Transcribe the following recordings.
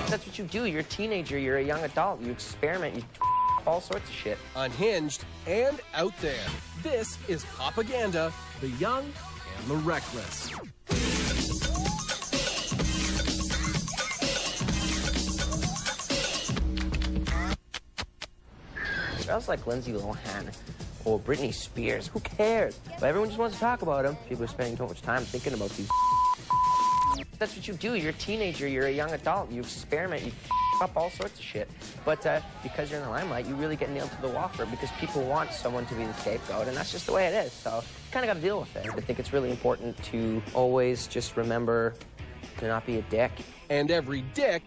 That's what you do. You're a teenager, you're a young adult, you experiment, you all sorts of shit. Unhinged and out there. This is Popaganda, the young and the reckless. Smells like Lindsay Lohan or Britney Spears. Who cares? But everyone just wants to talk about them. People are spending too much time thinking about these. That's what you do. You're a teenager, you're a young adult, you experiment, you up all sorts of shit. But because you're in the limelight, you really get nailed to the wall for it because people want someone to be the scapegoat, and that's just the way it is. So you kind of got to deal with it. I think it's really important to always just remember to not be a dick. And every Dick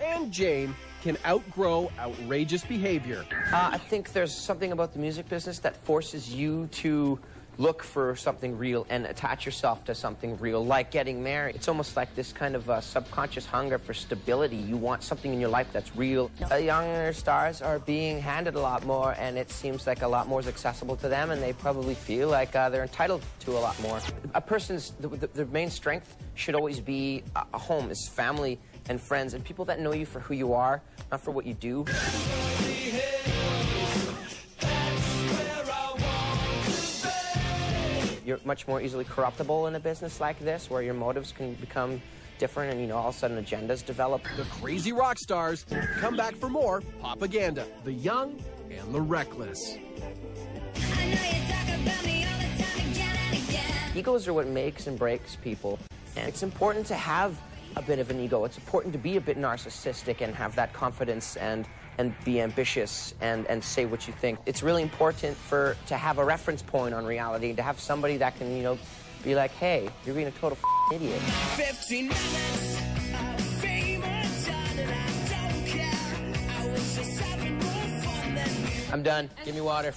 and Jane can outgrow outrageous behavior. I think there's something about the music business that forces you to look for something real and attach yourself to something real, like getting married. It's almost like this kind of subconscious hunger for stability. You want something in your life that's real. Younger stars are being handed a lot more, and it seems like a lot more is accessible to them, and they probably feel like they're entitled to a lot more. A person's, the main strength should always be a home, is family and friends, and people that know you for who you are, not for what you do. You're much more easily corruptible in a business like this, where your motives can become different and, you know, all of a sudden agendas develop. The crazy rock stars come back for more Popaganda, the young and the reckless. Egos are what makes and breaks people. And it's important to have a bit of an ego. It's important to be a bit narcissistic and have that confidence and be ambitious and say what you think. It's really important to have a reference point on reality, to have somebody that can, you know, be like, hey, you're being a total idiot. 15 minutes of fame done, and I don't care. I was just having more fun than you. I'm done. Give me water.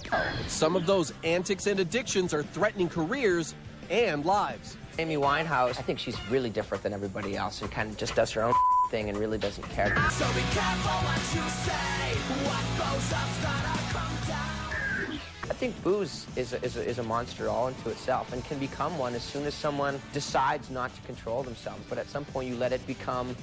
Some of those antics and addictions are threatening careers and lives. Amy Winehouse, I think she's really different than everybody else and kind of just does her own thing and really doesn't care. So be careful what you say. What goes up's gonna come down. I think booze is a monster all into itself and can become one as soon as someone decides not to control themselves. But at some point you let it become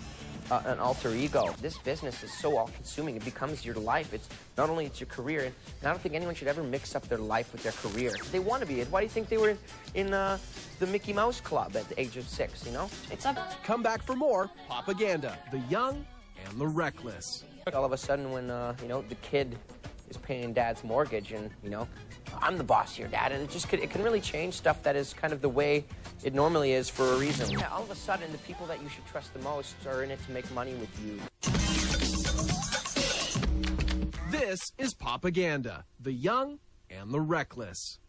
an alter ego. This business is so all-consuming. It becomes your life. It's not only it's your career, and I don't think anyone should ever mix up their life with their career. They want to be it. Why do you think they were in the Mickey Mouse Club at the age of 6, you know? It's up. Come back for more Popaganda, the young and the reckless. All of a sudden when, you know, the kid is paying dad's mortgage and, you know, I'm the boss here, dad, and it can really change stuff that is kind of the way it normally is for a reason. Yeah, all of a sudden, the people that you should trust the most are in it to make money with you. This is Popaganda, the young and the reckless.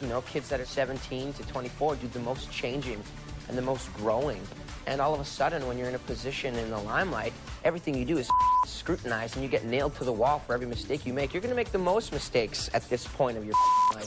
You know, kids that are 17 to 24 do the most changing and the most growing. And all of a sudden, when you're in a position in the limelight, everything you do is scrutinized and you get nailed to the wall for every mistake you make. You're going to make the most mistakes at this point of your life.